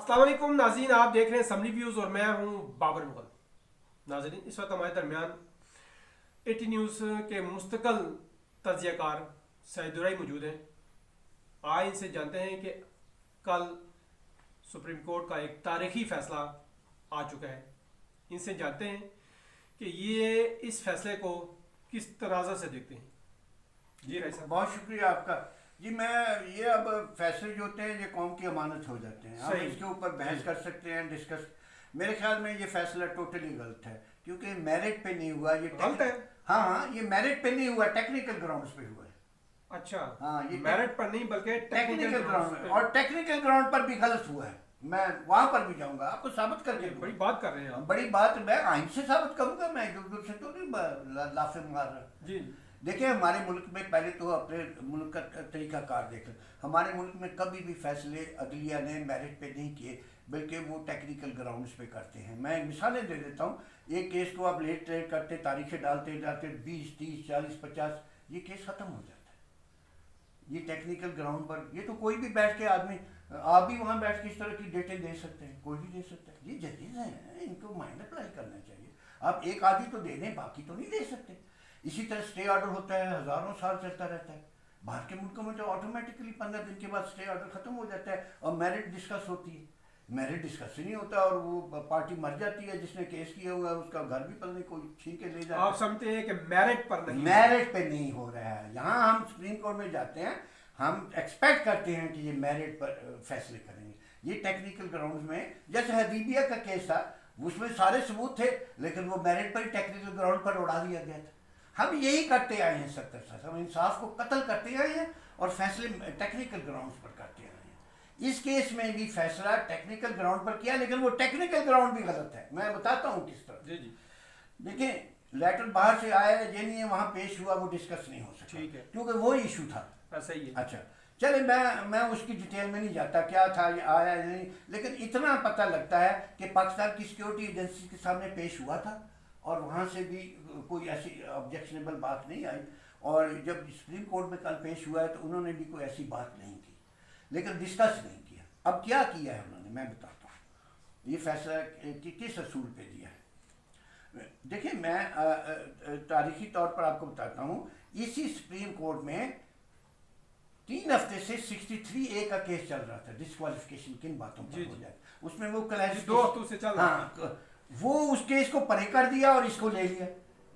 अस्सलाम वालेकुम नाज़रीन, आप देख रहे हैं असम्बली व्यूज़ और मैं हूं बाबर मुगल। नाज़रीन, इस वक्त हमारे दरमियान 80 न्यूज़ के मुस्तकिल तज्ज़ियाकार सईद दुराई मौजूद हैं। आज इनसे जानते हैं कि कल सुप्रीम कोर्ट का एक तारीखी फ़ैसला आ चुका है। इनसे जानते हैं कि ये इस फैसले को किस तराजा से देखते हैं। जी राय साहब। बहुत शुक्रिया आपका जी। मैं ये अब फैसले जो होते हैं ये कौम की अमानत हो जाते हैं। हम सही। इसके ऊपर बहस कर सकते हैं, डिस्कस। मेरे ख्याल में ये फैसला टोटली गलत है क्योंकि मेरिट पे नहीं हुआ ये। गलत है? हाँ, ये मेरिट पे नहीं हुआ, टेक्निकल ग्राउंड्स पे हुआ है। अच्छा, हाँ, ये मेरिट पर नहीं बल्कि टेक्निकल ग्राउंड पे। और टेक्निकल ग्राउंड पर भी गलत हुआ है। मैं वहां पर भी जाऊंगा, आपको साबित करके दूंगा। बड़ी बात कर रहे हैं आप। बड़ी बात मैं आइन से साबित करूंगा, मैं इधर उधर से तो नहीं लाफे मार रहा। जी। देखिए, हमारे मुल्क में पहले तो अपने मुल्क का तरीकाकार देख लें। हमारे मुल्क में कभी भी फैसले अदलिया ने मेरिट पे नहीं किए, बल्कि वो टेक्निकल ग्राउंड्स पे करते हैं। मैं मिसालें दे देता हूँ। एक केस को आप लेट ट्रेड करते, तारीखें डालते जाते 20, 30, 40, 50, ये केस ख़त्म हो जाता है। ये टेक्निकल ग्राउंड पर, ये तो कोई भी बैठ के आदमी, आप भी वहाँ बैठ के इस तरह की डेटें दे सकते हैं, कोई भी दे सकता है। ये जजेज हैं, इनको माइंड अप्लाई करना चाहिए। आप एक आदमी तो दे दें, बाकी तो नहीं दे सकते। इसी तरह स्टे ऑर्डर होता है, हज़ारों साल चलता रहता है। बाहर के मुल्कों में तो ऑटोमेटिकली 15 दिन के बाद स्टे ऑर्डर खत्म हो जाता है और मेरिट डिस्कस होती है। मेरिट डिस्कस ही नहीं होता और वो पार्टी मर जाती है जिसने केस किया हुआ है, उसका घर भी पता नहीं कोई छीन के ले जाता है। आप समझते हैं कि मेरिट पर नहीं, मेरिट पे नहीं हो रहा है। यहाँ हम सुप्रीम कोर्ट में जाते हैं, हम एक्सपेक्ट करते हैं कि ये मेरिट पर फैसले करेंगे। ये टेक्निकल ग्राउंड में, जैसे हदीबिया का केस था, उसमें सारे सबूत थे, लेकिन वो मेरिट पर टेक्निकल ग्राउंड पर उड़ा दिया गया था। हम यही करते आए हैं 70 साल, हम इंसाफ को कत्ल करते आए हैं और फैसले टेक्निकल ग्राउंड्स पर करते आए हैं। इस केस में भी फैसला टेक्निकल ग्राउंड पर किया, लेकिन वो टेक्निकल ग्राउंड भी गलत है। मैं बताता हूँ किस तरह। जी जी। देखिए, लेटर बाहर से आया है, ये नहीं है वहाँ पेश हुआ, वो डिस्कस नहीं हो सकता। ठीक है, क्योंकि वो इशू था। ऐसा ही है। अच्छा, चले, मैं उसकी डिटेल में नहीं जाता क्या था, ये आया या नहीं, लेकिन इतना पता लगता है कि पाकिस्तान की सिक्योरिटी एजेंसी के सामने पेश हुआ था और वहाँ से भी कोई ऐसी ऑब्जेक्शनेबल बात नहीं आई। और जब सुप्रीम कोर्ट में कल पेश हुआ है तो उन्होंने भी कोई ऐसी बात नहीं की, लेकिन डिस्कस नहीं किया। अब क्या किया है उन्होंने, मैं बताता हूँ ये फैसला किस असूल पे दिया है। देखिए, मैं तारीखी तौर पर आपको बताता हूँ। इसी सुप्रीम कोर्ट में 3 हफ्ते से 63A का केस चल रहा था, डिस्क्वालिफिकेशन किन बातों पर हो जाए। उसमें वो 2 हफ्तों से चल रहा है। हाँ, वो उस केस को परे कर दिया और इसको ले लिया।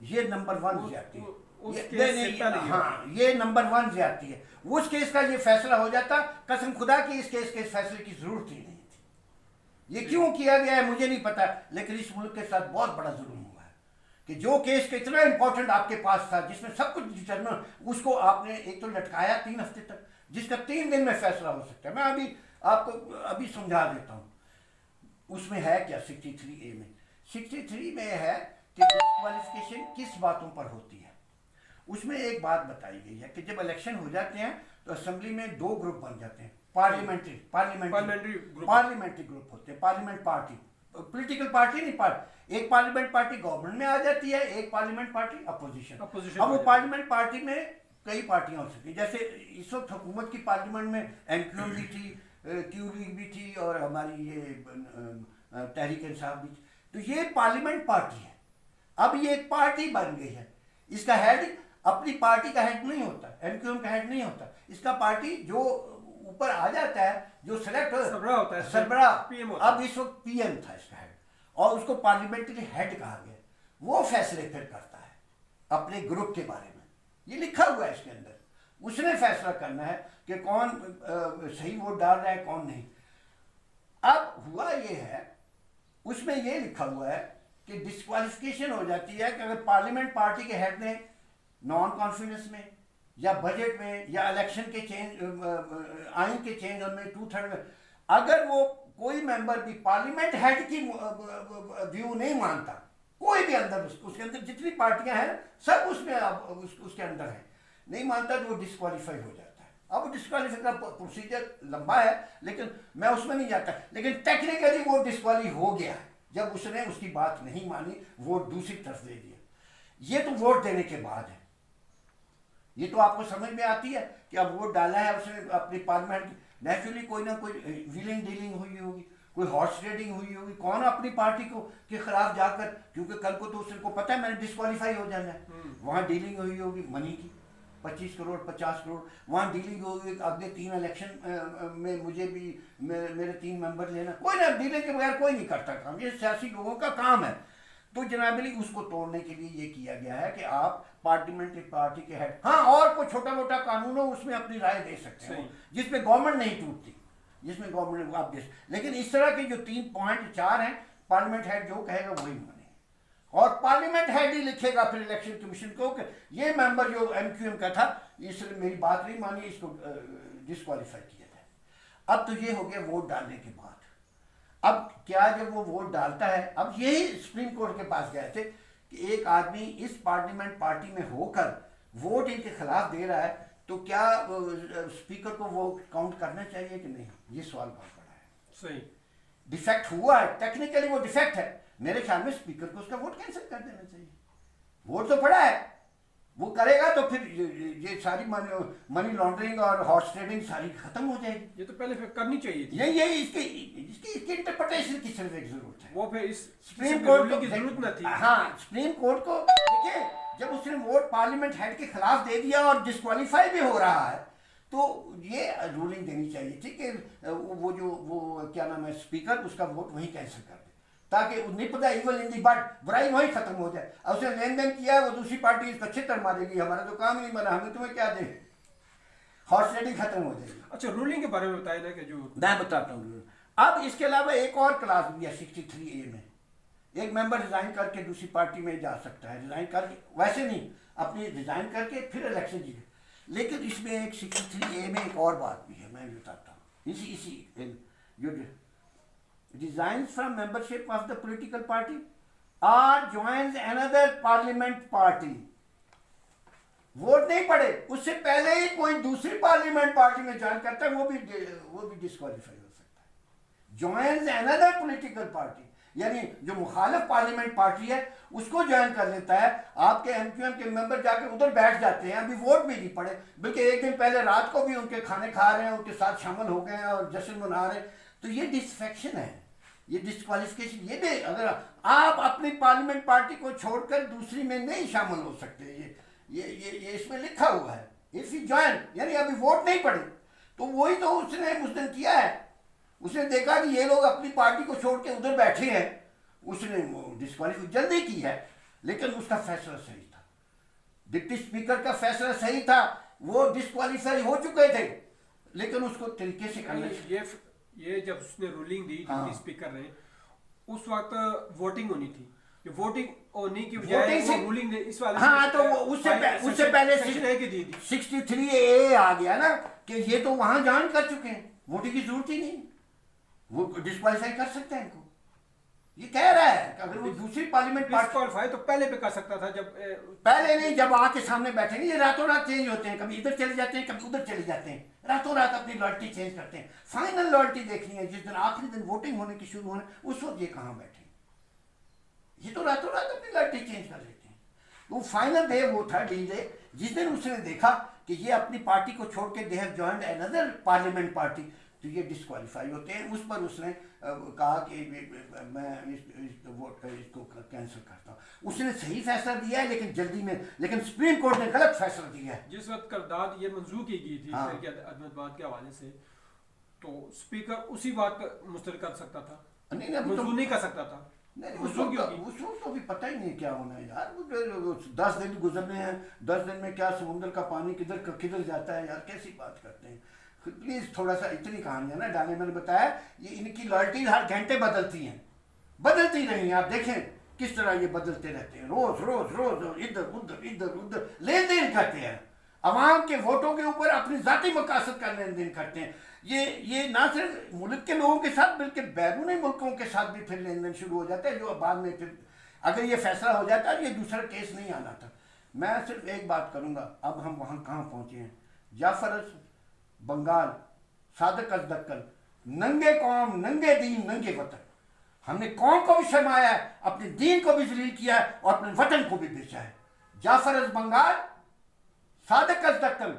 ये नंबर 1 ज्यादती है। हाँ, ये नंबर 1 ज्यादती है। उस केस का ये फैसला हो जाता, कसम खुदा की इस केस के फैसले की जरूरत ही नहीं थी। ये क्यों किया गया है मुझे नहीं पता, लेकिन इस मुल्क के साथ बहुत बड़ा जुल्म हुआ है कि जो केस का इतना इंपॉर्टेंट आपके पास था, जिसमें सब कुछ डिटरमिन, उसको आपने एक तो लटकाया 3 हफ्ते तक, जिसका 3 दिन में फैसला हो सकता है। मैं अभी आपको समझा देता हूँ उसमें है क्या। 63A में 63 में है कि डिस्क्वालिफिकेशन किस बातों पर होती है। उसमें एक बात बताई गई है कि जब इलेक्शन हो जाते हैं तो असेंबली में 2 ग्रुप बन जाते हैं। पार्लियामेंट्री ग्रुप होते हैं, पार्लियामेंट पार्टी, पॉलिटिकल पार्टी नहीं, पार्टी। एक पार्लियामेंट पार्टी गवर्नमेंट में आ जाती है, एक पार्लियामेंट पार्टी अपोजिशन। अब वो पार्लियामेंट पार्टी में कई पार्टियां हो सकती है। जैसे इस वक्त हुकूमत की पार्लियामेंट में MQM भी थी, क्यू लीग भी थी और हमारी ये तहरीक इंसाफ भी थी। तो ये पार्लियामेंट पार्टी है। अब ये एक पार्टी बन गई है। इसका हेड अपनी पार्टी का हेड नहीं होता, MQM का हेड नहीं होता। इसका पार्टी जो ऊपर आ जाता है, जो सेलेक्ट होता है, सरबराह, PM होता है। अब इस वक्त PM था इसका हेड और उसको पार्लियामेंट्री हेड कहा गया। वो फैसले फिर करता है अपने ग्रुप के बारे में। ये लिखा हुआ है इसके अंदर। उसने फैसला करना है कि कौन सही वोट डाल रहा है, कौन नहीं। अब हुआ ये है, उसमें ये लिखा हुआ है कि डिस्क्वालिफिकेशन हो जाती है कि अगर पार्लियामेंट पार्टी के हेड ने नॉन कॉन्फिडेंस में या बजट में या इलेक्शन के चेंज, आइन के चेंज में 2/3 में, अगर वो कोई मेंबर भी पार्लियामेंट हेड की व्यू नहीं मानता, कोई भी अंदर उसके अंदर जितनी पार्टियां हैं सब उसमें उसके अंदर है, नहीं मानता तो वो डिस्क्वालीफाई हो जाता है। अब डिस्क्वालीफाई का प्रोसीजर लंबा है, लेकिन मैं उसमें नहीं जाता। लेकिन टेक्निकली वो डिस्क्वाली हो गया है जब उसने उसकी बात नहीं मानी, वोट दूसरी तरफ दे दिया। ये तो वोट देने के बाद है। ये तो आपको समझ में आती है कि अब वोट डाला है उसने अपनी पार्लियामेंट, नेचुरली कोई ना कोई व्हीलिंग डीलिंग हुई होगी, कोई हॉर्स ट्रेडिंग हुई होगी, कौन अपनी पार्टी को के खिलाफ जाकर, क्योंकि कल को तो उसको पता है मैंने डिस्क्वालीफाई हो जाना है, वहाँ डीलिंग हुई होगी मनी की 25 करोड़ 50 करोड़, वहाँ डीलिंग होगी अगले 3 इलेक्शन में मुझे भी मेरे 3 मेंबर लेना, कोई ना, डीलिंग के बगैर कोई नहीं करता काम, ये सियासी लोगों का काम है। तो जनाबली उसको तोड़ने के लिए ये किया गया है कि आप पार्लियामेंट्री पार्टी के हेड, हाँ और कोई छोटा मोटा कानून हो उसमें अपनी राय दे सकते हो जिसमें गवर्नमेंट नहीं टूटती, जिसमें गवर्नमेंट आप दे, लेकिन इस तरह के जो 3.4 हैं, पार्लियामेंट हेड जो कहेगा वही माने, और पार्लियामेंट हेड ही लिखेगा फिर इलेक्शन कमीशन को कि ये मेंबर जो MQM का था इसने मेरी बात नहीं मानी, इसको डिस्क्वालीफाई किया जाए। अब तो ये हो गया वोट डालने के बाद। अब क्या जब वो वोट डालता है, अब यही सुप्रीम कोर्ट के पास गए थे कि एक आदमी इस पार्लियामेंट पार्टी में होकर वोट इनके खिलाफ दे रहा है तो क्या स्पीकर को वो काउंट करना चाहिए कि नहीं, ये सवाल बहुत बड़ा है। सही डिफेक्ट हुआ है, टेक्निकली वो डिफेक्ट है, मेरे ख्याल में स्पीकर को उसका वोट कैंसिल कर देना चाहिए। वोट तो पड़ा है, वो करेगा तो फिर ये सारी मनी लॉन्ड्रिंग और हॉर्स ट्रेडिंग सारी खत्म हो जाएगी। ये तो पहले फिर करनी चाहिए थी। ये इसकी इंटरप्रिटेशन की सिर्फ एक जरूरत है, वो फिर इस सुप्रीम कोर्ट की जरूरत न थी। हाँ, सुप्रीम कोर्ट को देखिए, जब उसने वोट पार्लियामेंट हेड के खिलाफ दे दिया और डिस्क्वालीफाई भी हो रहा है तो ये रूलिंग देनी चाहिए थी कि वो क्या नाम है स्पीकर, उसका वोट वहीं कैंसिल कर दे ताकि निपदा इवल इन दी बट, बुराई वहीं खत्म हो जाए। और उसने लेन देन किया है, वो दूसरी पार्टी इसको छितर मारेगी, हमारा तो काम ही नहीं बना, हमें तुम्हें क्या दें, हॉर्स ट्रेडिंग खत्म हो जाएगी। अच्छा, रूलिंग के बारे में बताया ना कि जो मैं बताता हूँ। अब इसके अलावा एक और क्लास भी है 63A में, एक मेंबर रिजाइन करके दूसरी पार्टी में जा सकता है, रिजाइन करके, वैसे नहीं, अपनी रिजाइन करके फिर इलेक्शन जीते। लेकिन इसमें एक 63A में एक और बात भी है, मैं बताता हूँ। इसी जो resigns from membership of the political party or joins another parliament party, vote नहीं पड़े उससे पहले ही कोई दूसरी पार्लियामेंट पार्टी में ज्वाइन करता है, वो भी डिस्क्वालीफाई हो सकता है। ज्वाइंस अनदर पॉलिटिकल पार्टी, यानी जो मुखालिफ पार्लियामेंट पार्टी है उसको ज्वाइन कर लेता है। आपके MQM के मेंबर जाके उधर बैठ जाते हैं, अभी वोट भी नहीं पड़े, बल्कि एक दिन पहले रात को भी उनके खाने खा रहे हैं, उनके साथ शामिल हो गए हैं और जश्न मना रहे हैं, तो ये डिसफेक्शन है, ये डिस्क्वालिफिकेशन। ये नहीं, अगर आप अपनी पार्लियामेंट पार्टी को छोड़कर दूसरी में नहीं शामिल हो सकते, ये इसमें लिखा हुआ है, इफ यू जॉइन, यानी अभी वोट नहीं पड़े, तो वही तो उसने उस दिन किया है। उसने देखा कि ये लोग अपनी पार्टी को छोड़ के उधर बैठे हैं, उसने डिस्क्वालीफाई जल्दी की है, लेकिन उसका फैसला सही था, डिप्टी स्पीकर का फैसला सही था, वो डिस्क्वालीफाई हो चुके थे, लेकिन उसको तरीके से करना चाहिए। ये जब उसने रूलिंग दी हाँ। डिप्टी स्पीकर ने, उस वक्त वोटिंग होनी थी, वोटिंग होने की बजाय वो रूलिंग इस वाले हाँ, तो उससे पहले 63A आ गया ना कि ये तो वहां ज्वाइन कर चुके हैं, वोटिंग की जरूरत ही नहीं, वो डिस्क्वालीफाई कर सकते हैं इनको। ये कह रहा है कि अगर वो दूसरी पार्लियामेंट डिस्क्वालीफाई तो पहले पे कर सकता था, जब पहले नहीं, जब आके सामने बैठेंगे, ये रातों रात चेंज होते हैं, कभी इधर चले जाते हैं, कभी उधर चले जाते हैं, रातों रात अपनी लॉयल्टी चेंज करते हैं। फाइनल लॉयल्टी देखनी है जिस दिन आखिरी दिन वोटिंग होने की शुरू होने, उस वक्त ये कहाँ बैठे, ये तो रातों रात अपनी लॉयल्टी चेंज कर लेते हैं। वो फाइनल डे वो था डी डे, जिस दिन उसने देखा कि ये अपनी पार्टी को छोड़ के they have joined another parliament party, तो ये डिस्क्वालीफाई होते हैं। उस पर उसने कहा कि मैं इसको कैंसिल करता हूँ। उसने सही फैसला दिया है लेकिन जल्दी में, लेकिन सुप्रीम कोर्ट ने गलत फैसला दिया है। जिस वक्त करदाद ये मंजूर की गई थी हाँ। अहमदाबाद के हवाले से, तो स्पीकर उसी बात पर मुस्तरद कर सकता था, नहीं मंजूर नहीं कर सकता था। उस वक्त तो भी पता ही नहीं क्या होना है यार, 10 दिन गुजरने हैं, 10 दिन में क्या समुद्र का पानी किधर जाता है यार, कैसी बात करते हैं। प्लीज थोड़ा सा इतनी कहानियां ना डालें। मैंने बताया ये इनकी लॉयल्टी हर घंटे बदलती हैं, बदलती रही, आप देखें किस तरह ये बदलते रहते हैं, रोज रोज रोज इधर उधर लेन देन करते हैं, अवाम के वोटों के ऊपर अपनी जाती मकासद का लेन देन करते हैं। ये ना सिर्फ मुल्क के लोगों के साथ बल्कि बैरूनी मुल्कों के साथ भी फिर लेन देन शुरू हो जाता है, जो बाद में फिर अगर ये फैसला हो जाता है ये दूसरा केस नहीं आना था। मैं सिर्फ एक बात करूंगा, अब हम वहाँ कहाँ पहुँचे हैं, जाफर बंगाल, सादक अज़दक्कन, नंगे कौम नंगे दीन नंगे वतन, हमने कौम को भी शर्माया है, अपने दीन को भी जलील किया है और अपने वतन को भी बेचा है। जाफर बंगाल, सादक अज़दक्कन,